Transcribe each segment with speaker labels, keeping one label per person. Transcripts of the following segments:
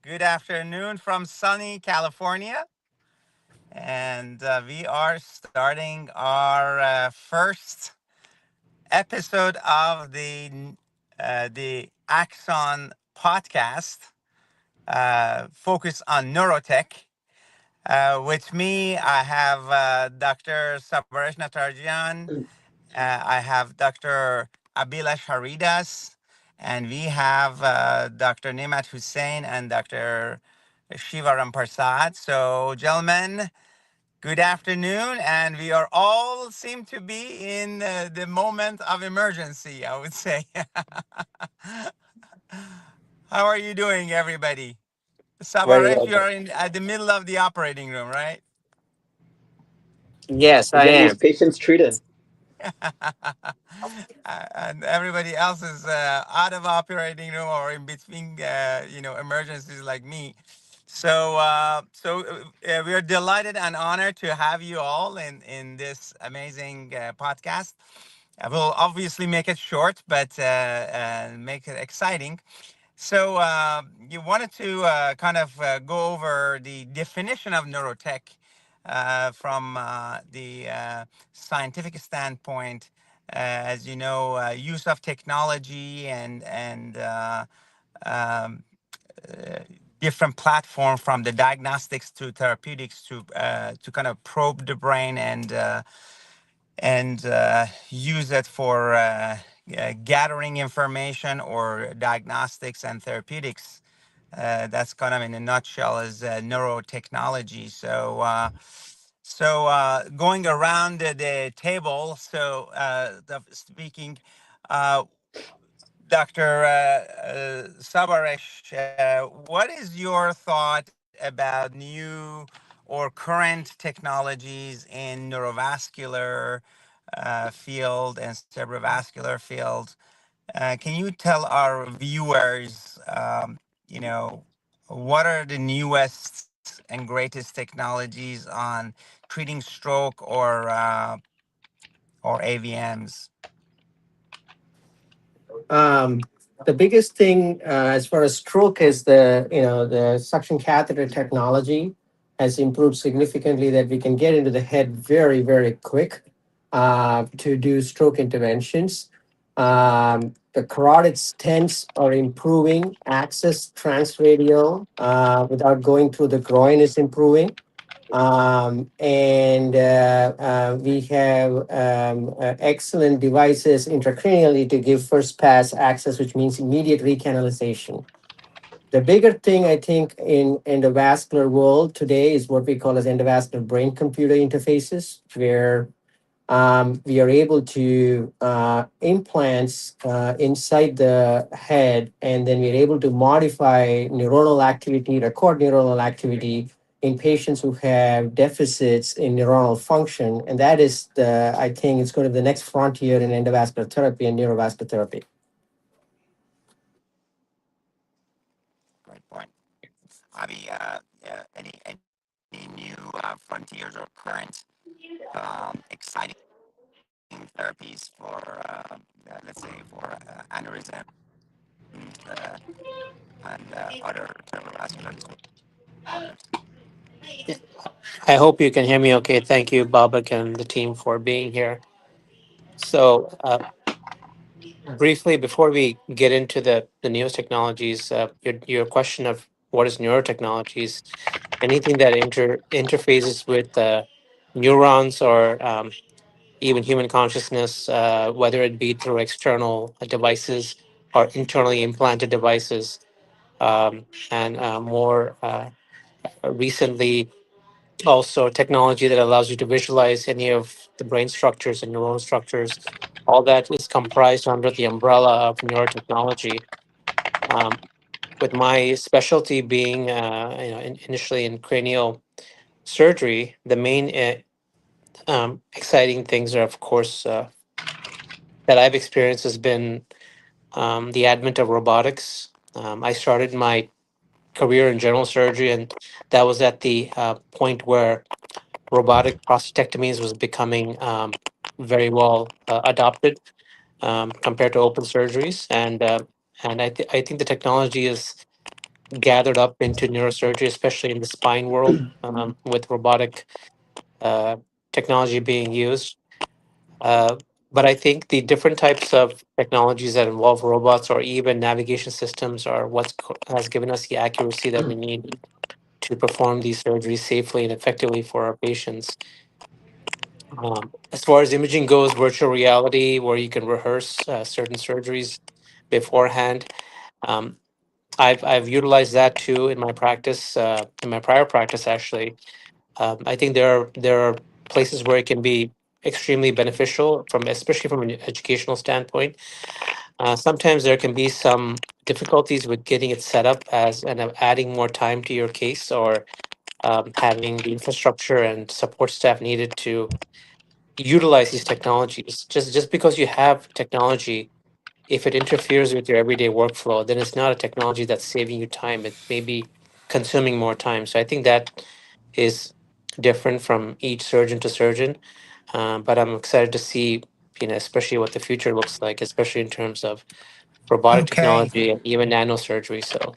Speaker 1: Good afternoon from sunny California. And we are starting our first episode of the Axon podcast, focused on neurotech. With me, I have Dr. Sabaresh Natarjan. I have Dr. Abilash Haridas, and we have Dr. Nimat Hussain and Dr. Shivaram Prasad. So, gentlemen, good afternoon, and we are all seem to be in the moment of emergency, I would say. How are you doing, everybody?
Speaker 2: Very
Speaker 1: Sabaresh,
Speaker 2: well
Speaker 1: you
Speaker 2: done.
Speaker 1: are in at the middle of the operating room, right?
Speaker 2: Yes,
Speaker 3: We're
Speaker 2: I
Speaker 3: getting these
Speaker 2: am.
Speaker 3: patients treated.
Speaker 1: And everybody else is out of operating room or in between, emergencies like me. So we are delighted and honored to have you all in this amazing podcast. We'll obviously make it short, but make it exciting. So you wanted to kind of go over the definition of neurotech from the scientific standpoint. As you know, use of technology and um, uh, different platform from the diagnostics to therapeutics to kind of probe the brain and use it for gathering information or diagnostics and therapeutics. That's kind of in a nutshell is neurotechnology. So going around the table, speaking, uh, Dr. Sabaresh, what is your thought about new or current technologies in neurovascular field and cerebrovascular field? Can you tell our viewers, what are the newest and greatest technologies on treating stroke or AVMs?
Speaker 2: Um, the biggest thing as far as stroke is the suction catheter technology has improved significantly that we can get into the head very very quick to do stroke interventions. The carotid stents are improving. Access transradial without going through the groin is improving. And we have excellent devices intracranially to give first pass access, which means immediate recanalization. The bigger thing I think in endovascular world today is what we call as endovascular brain computer interfaces, where we are able to implants inside the head, and then we're able to modify neuronal activity, record neuronal activity in patients who have deficits in neuronal function. And that is I think it's going to be the next frontier in endovascular therapy and neurovascular therapy.
Speaker 1: Great point. Javi, any new frontiers or current exciting therapies for, let's say, for aneurysm and other cerebrovascular disorders?
Speaker 4: I hope you can hear me okay. Thank you, Babak and the team, for being here. So, briefly, before we get into the newest technologies, your question of what is neurotechnologies, anything that interfaces with neurons or even human consciousness, whether it be through external devices or internally implanted devices, and more recently, also technology that allows you to visualize any of the brain structures and neuronal structures. All that is comprised under the umbrella of neurotechnology. Um, with my specialty being, initially in cranial surgery, the main exciting things are, of course, that I've experienced has been the advent of robotics. I started my career in general surgery, and that was at the point where robotic prostatectomies was becoming very well adopted compared to open surgeries, and I think the technology is gathered up into neurosurgery, especially in the spine world, with robotic uh, technology being used. Uh, but I think the different types of technologies that involve robots or even navigation systems are has given us the accuracy that we need to perform these surgeries safely and effectively for our patients. As far as imaging goes, virtual reality, where you can rehearse certain surgeries beforehand, um, I've utilized that too in my practice, in my prior practice actually. I think there are places where it can be extremely beneficial from especially from an educational standpoint. Sometimes there can be some difficulties with getting it set up as and adding more time to your case or having the infrastructure and support staff needed to utilize these technologies. Just because you have technology, if it interferes with your everyday workflow, then it's not a technology that's saving you time. It may be consuming more time. So I think that is different from each surgeon to surgeon. But I'm excited to see, especially what the future looks like, especially in terms of robotic
Speaker 1: Okay.
Speaker 4: technology and even nanosurgery. So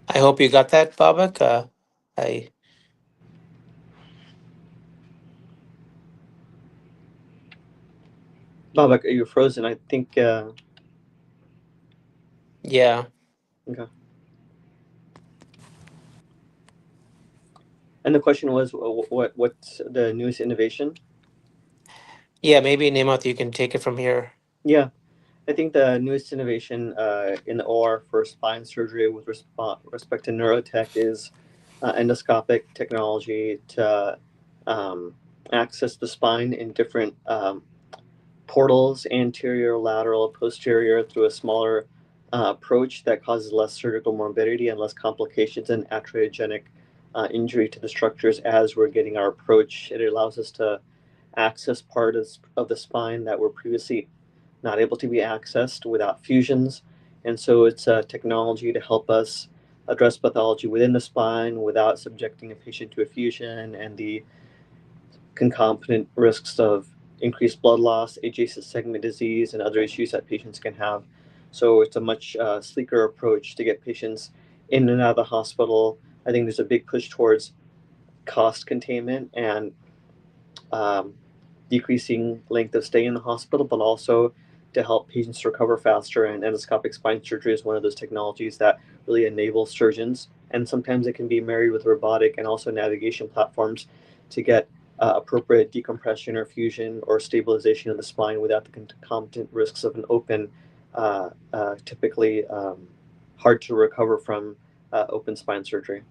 Speaker 4: I hope you got that, Babak. I
Speaker 3: Babak, are you frozen? I think.
Speaker 4: Yeah,
Speaker 3: Okay. And the question was, what's the newest innovation?
Speaker 4: yeah. Maybe Namath, you can take it from here.
Speaker 3: Yeah, I think the newest innovation in the OR for spine surgery with respect to neurotech is endoscopic technology to um, access the spine in different portals, anterior, lateral, posterior, through a smaller approach that causes less surgical morbidity and less complications and atropogenic injury to the structures as we're getting our approach. It allows us to access parts of the spine that were previously not able to be accessed without fusions. And so it's a technology to help us address pathology within the spine without subjecting a patient to a fusion and the concomitant risks of increased blood loss, adjacent segment disease, and other issues that patients can have. So it's a much sleeker approach to get patients in and out of the hospital. I think there's a big push towards cost containment and um, decreasing length of stay in the hospital, but also to help patients recover faster. And endoscopic spine surgery is one of those technologies that really enables surgeons. And sometimes it can be married with robotic and also navigation platforms to get appropriate decompression or fusion or stabilization of the spine without the concomitant risks of an open, typically hard to recover from open spine surgery.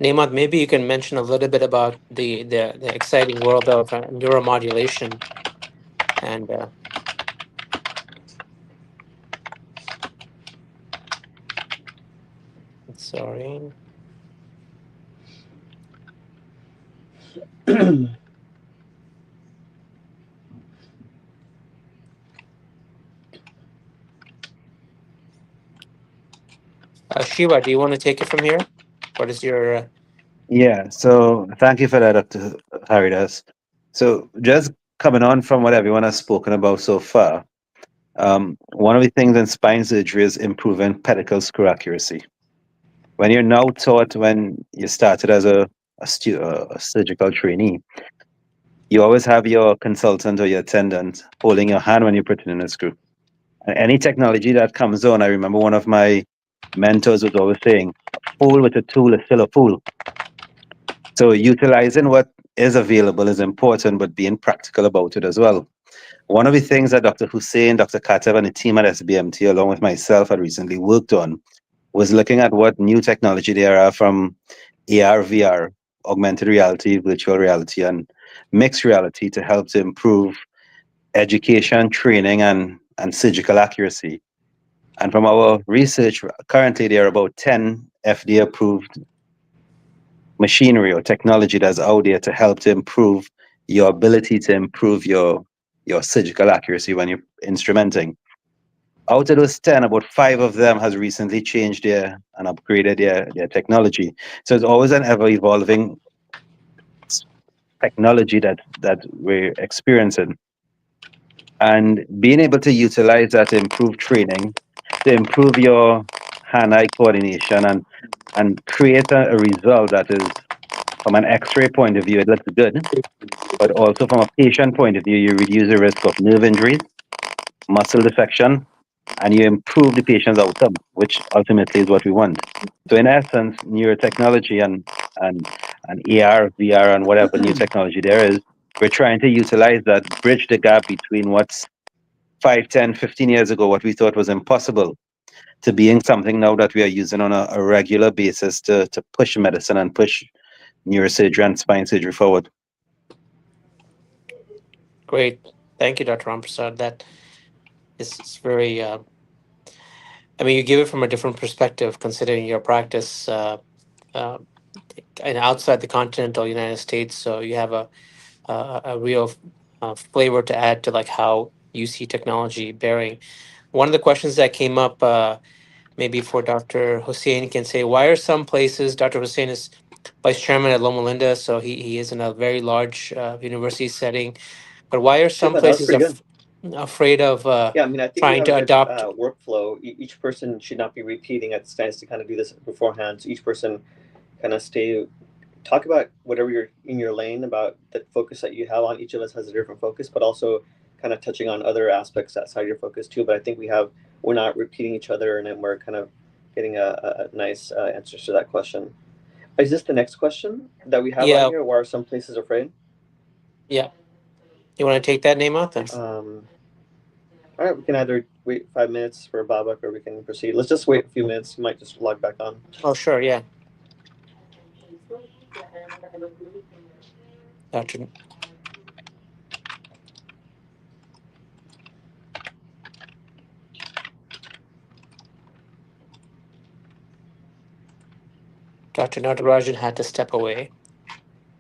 Speaker 4: Namath, maybe you can mention a little bit about the exciting world of neuromodulation and sorry. Shiva, do you want to take it from here? What is your
Speaker 5: Yeah, so thank you for that, Dr. Haridas. So just coming on from what everyone has spoken about so far, one of the things in spine surgery is improving pedicle screw accuracy. When you're now taught when you started as a surgical trainee, you always have your consultant or your attendant holding your hand when you're putting in a screw. And any technology that comes on, I remember one of my mentors was always saying, a fool with a tool is still a fool. So utilizing what is available is important, but being practical about it as well. One of the things that Dr. Hussein, Dr. Katev, and the team at SBMT, along with myself, had recently worked on was looking at what new technology there are from AR, VR, augmented reality, virtual reality, and mixed reality to help to improve education, training, and and surgical accuracy. And from our research, currently there are about 10 FDA approved machinery or technology that's out there to help to improve your ability to improve your surgical accuracy when you're instrumenting. Out of those 10, about five of them has recently changed their and upgraded their technology. So it's always an ever evolving technology that we're experiencing. And being able to utilize that to improve training, to improve your hand-eye coordination and create a result that is from an x-ray point of view, it looks good, but also from a patient point of view, you reduce the risk of nerve injuries, muscle defection, and you improve the patient's outcome, which ultimately is what we want. So in essence, neurotechnology and and AR, VR, and whatever new technology there is, we're trying to utilize that, bridge the gap between what's 5, 10, 15 years ago, what we thought was impossible, to being something now that we are using on a regular basis to push medicine and push neurosurgery and spine surgery forward.
Speaker 4: Great. Thank you, Dr. Ramprasad. That is very, I mean, you give it from a different perspective, considering your practice uh, and outside the continental United States. So you have a real flavor to add to like how you see technology bearing. One of the questions that came up, maybe for Dr. Hussein, can say, why are some places, Dr. Hussein is vice chairman at Loma Linda, so he is in a very large university setting. But why are some
Speaker 3: Shiva, that was
Speaker 4: places
Speaker 3: pretty good.
Speaker 4: afraid of
Speaker 3: Yeah, I mean, I think we
Speaker 4: trying
Speaker 3: have a
Speaker 4: to
Speaker 3: good
Speaker 4: adopt?
Speaker 3: workflow. Each person should not be repeating. It's nice to kind of do this beforehand. So each person kind of talk about whatever you're in your lane about the focus that you have on. Each of us has a different focus, but also kind of touching on other aspects outside your focus too. But I think we're not repeating each other, and then we're kind of getting a nice answers to that question. Is this the next question that we have on
Speaker 4: Yeah,
Speaker 3: here? Why are some places afraid?
Speaker 4: yeah. You want to take that name out then?
Speaker 3: All right, we can either wait 5 minutes for Babak or we can proceed. Let's just wait a few minutes. You might just log back on.
Speaker 4: Oh, sure, yeah. Dr. Dr. Natarajan had to step away.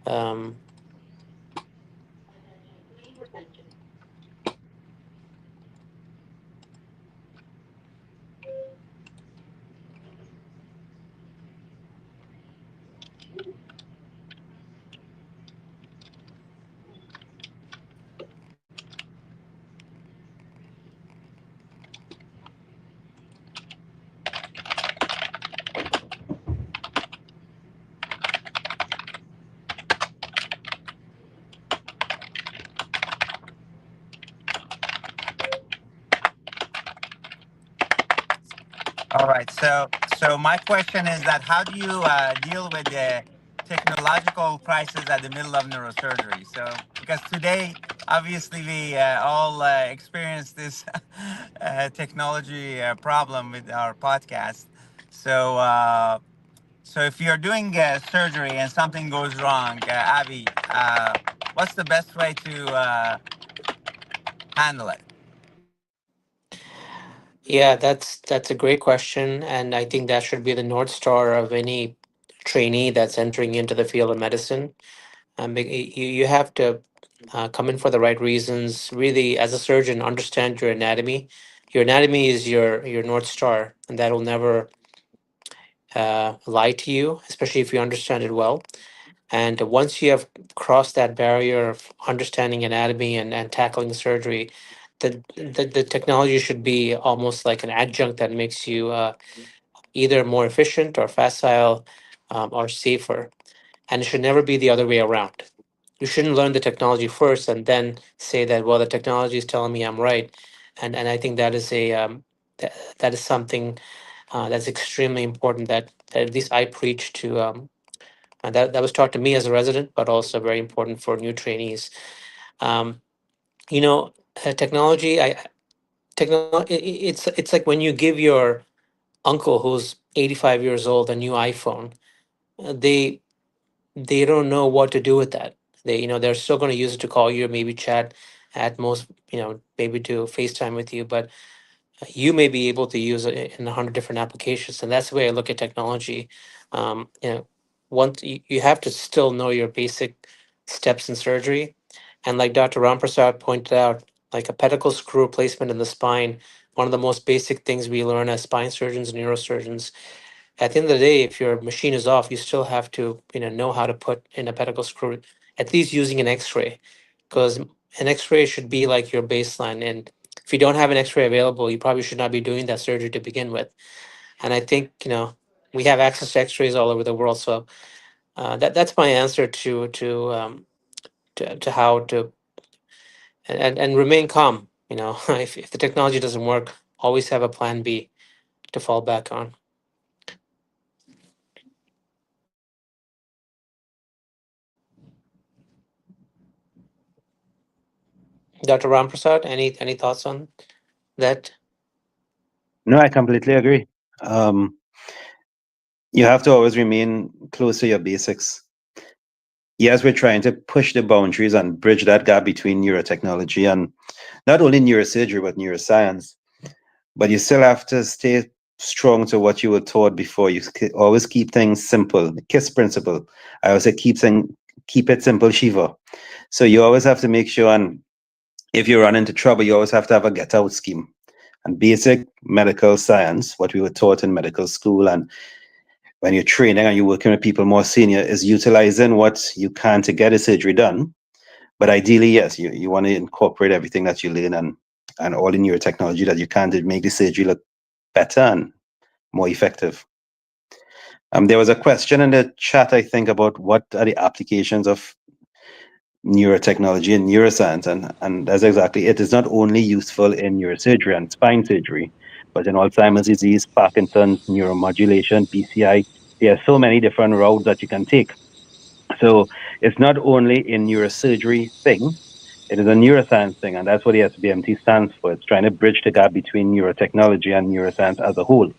Speaker 4: Um,
Speaker 1: All right. So my question is that how do you deal with the technological crisis at the middle of neurosurgery? So because today, obviously, we all experience this technology problem with our podcast. So so if you're doing surgery and something goes wrong, Abby, what's the best way to handle it?
Speaker 4: yeah, that's a great question, and I think that should be the north star of any trainee that's entering into the field of medicine. You have to come in for the right reasons. Really, as a surgeon, understand your anatomy. Your anatomy is your north star, and that will never lie to you, especially if you understand it well. And once you have crossed that barrier of understanding anatomy and tackling surgery, the technology should be almost like an adjunct that makes you either more efficient or facile or safer. And it should never be the other way around. You shouldn't learn the technology first and then say that, well, the technology is telling me I'm right. And I think that is that is something that's extremely important that at least I preach to. And that was taught to me as a resident, but also very important for new trainees. Um, technology. It's like when you give your uncle who's 85 years old a new iPhone. They don't know what to do with that. They're still going to use it to call you, maybe chat, at most, maybe do FaceTime with you, but you may be able to use it in 100 different applications. And that's the way I look at technology. You know, once you have to still know your basic steps in surgery. And like Dr. Ramprasad pointed out, like a pedicle screw replacement in the spine, one of the most basic things we learn as spine surgeons and neurosurgeons. At the end of the day, if your machine is off, you still have to, know how to put in a pedicle screw, at least using an X-ray, because an X-ray should be like your baseline. And if you don't have an X-ray available, you probably should not be doing that surgery to begin with. And I think, we have access to X-rays all over the world. So that's my answer to how to and remain calm. If the technology doesn't work, always have a plan B to fall back on. Dr. Ramprasad, any thoughts on that?
Speaker 5: No, I completely agree. Um, you have to always remain close to your basics. Yes, we're trying to push the boundaries and bridge that gap between neurotechnology and not only neurosurgery, but neuroscience. But you still have to stay strong to what you were taught before. You always keep things simple. The KISS principle. I always say keep it simple, Shiva. So you always have to make sure, and if you run into trouble, you always have to have a get out scheme. And basic medical science, what we were taught in medical school, and when you're training and you're working with people more senior, is utilizing what you can to get a surgery done. But ideally, yes, you want to incorporate everything that you learn and all in your technology that you can to make the surgery look better and more effective. There was a question in the chat, I think, about what are the applications of neurotechnology and neuroscience, and that's exactly it. Is not only useful in neurosurgery and spine surgery, but in Alzheimer's disease, Parkinson's, neuromodulation, PCI. There are so many different routes that you can take. So it's not only in neurosurgery thing, it is a neuroscience thing, and that's what the SBMT stands for. It's trying to bridge the gap between neurotechnology and neuroscience as a whole.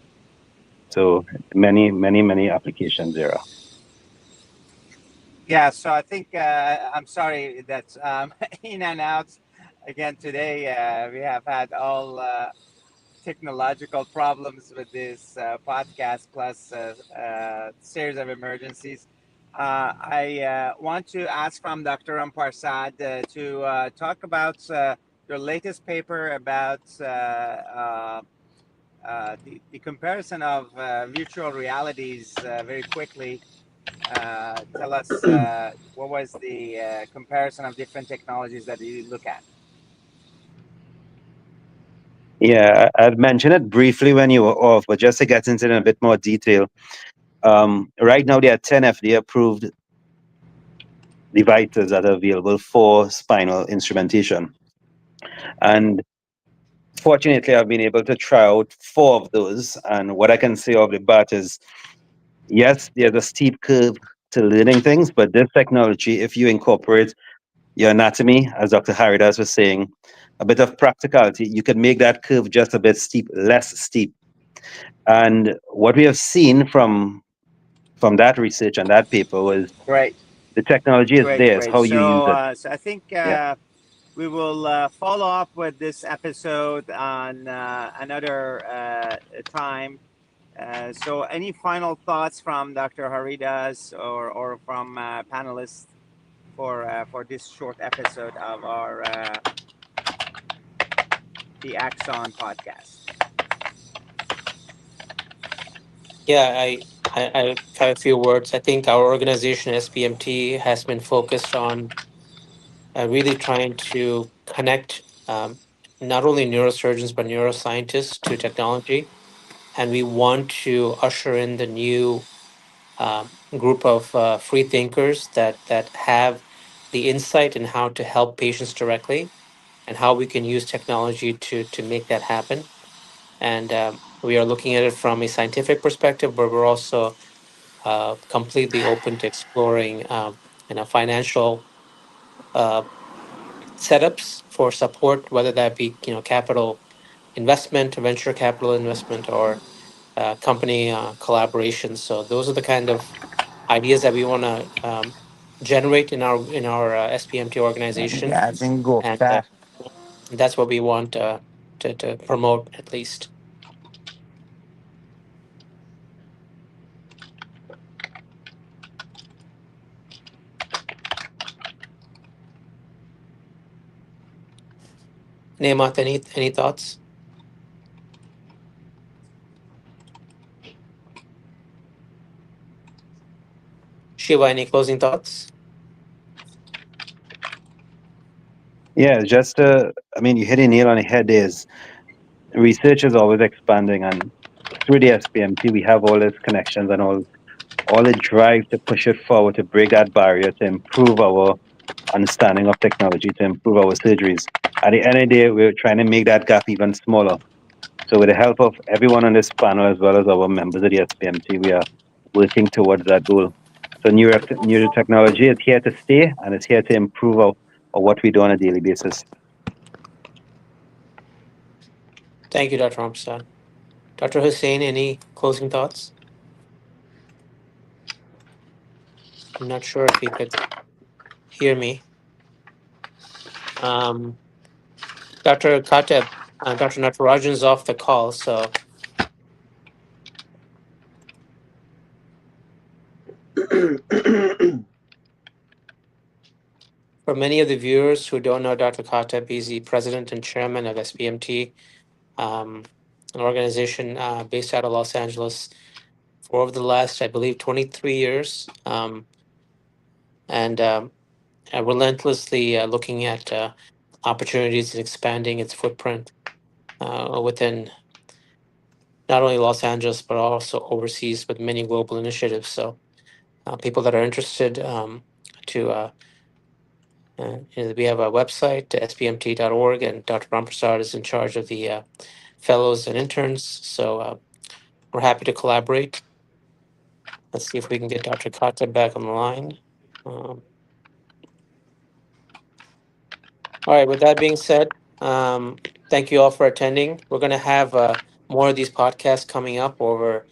Speaker 5: So many, many, many applications there are.
Speaker 1: Yeah, so I think I'm sorry that in and out again today. We have had all technological problems with this podcast plus series of emergencies. I want to ask from Dr. Amparsad to talk about your latest paper about the comparison of virtual realities very quickly. Tell us what was the comparison of different technologies that you look at?
Speaker 5: Yeah, I'd mentioned it briefly when you were off, but just to get into it in a bit more detail, right now there are 10 FDA approved devices that are available for spinal instrumentation. And fortunately, I've been able to try out 4 of those. And what I can say off the bat is, yes, there's a steep curve to learning things, but this technology, if you incorporate your anatomy, as Dr. Haridas was saying, a bit of practicality, you can make that curve just a bit steep, less steep. And what we have seen from that research and that paper was
Speaker 1: Great,
Speaker 5: the technology is
Speaker 1: great,
Speaker 5: there, it's
Speaker 1: great.
Speaker 5: how you use it.
Speaker 1: So I think
Speaker 5: Yeah.
Speaker 1: we will follow up with this episode on another time. So, any final thoughts from Dr. Haridas or from panelists for this short episode of our the Axon podcast?
Speaker 4: Yeah, I have a few words. I think our organization, SBMT, has been focused on really trying to connect not only neurosurgeons but neuroscientists to technology. And we want to usher in the new group of free thinkers that have the insight in how to help patients directly and how we can use technology to make that happen. And we are looking at it from a scientific perspective, but we're also completely open to exploring financial uh, setups for support, whether that be capital investment, venture capital investment, or company collaboration. So those are the kind of ideas that we want to generate in our SPMT organization.
Speaker 1: Yes, in
Speaker 4: And
Speaker 1: Gupta.
Speaker 4: That's what we want to promote at least. Nemat, any thoughts? Shiva, any closing thoughts?
Speaker 5: Yeah, just I mean, you hit a nail on the head. Is research is always expanding, and through the SBMT, we have all these connections and all the drive to push it forward, to break that barrier, to improve our understanding of technology, to improve our surgeries. At the end of the day, we're trying to make that gap even smaller. So, with the help of everyone on this panel, as well as our members of the SPMT, we are working towards that goal. So, neurotechnology is here to stay, and it's here to improve what we do on a daily basis.
Speaker 4: Thank you, Dr. Ramprasad. Dr. Hussein, any closing thoughts? I'm not sure if you could hear me. Um, Dr. Kateb, Dr. Natarajan is off the call, so for many of the viewers who don't know Dr. Kateb, he's the president and chairman of SBMT, um, an organization based out of Los Angeles for over the last, I believe, 23 years, and relentlessly looking at opportunities and expanding its footprint within not only Los Angeles, but also overseas with many global initiatives. So, people that are interested to we have a website, sbmt.org, and Dr. Ramprasad is in charge of the fellows and interns. So we're happy to collaborate. Let's see if we can get Dr. Kata back on the line. Um, all right, with that being said, thank you all for attending. We're going to have more of these podcasts coming up over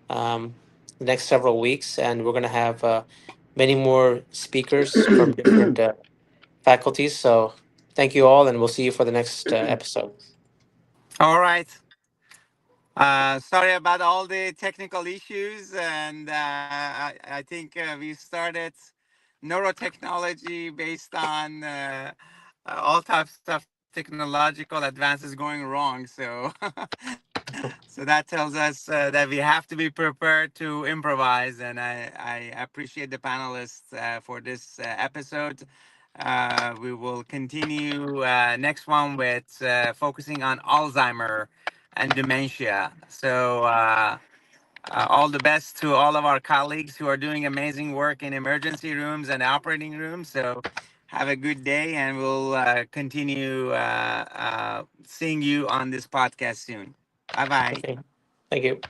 Speaker 4: the next several weeks, and we're going to have many more speakers from different faculties. So thank you all, and we'll see you for the next episode.
Speaker 1: All right. Sorry about all the technical issues, and I think we started neurotechnology based on all types of technological advances going wrong. So, so that tells us that we have to be prepared to improvise, and I appreciate the panelists for this episode. We will continue next one with focusing on Alzheimer and dementia. So, all the best to all of our colleagues who are doing amazing work in emergency rooms and operating rooms. So, have a good day, and we'll continue seeing you on this podcast soon. Bye bye.
Speaker 4: Okay, thank you.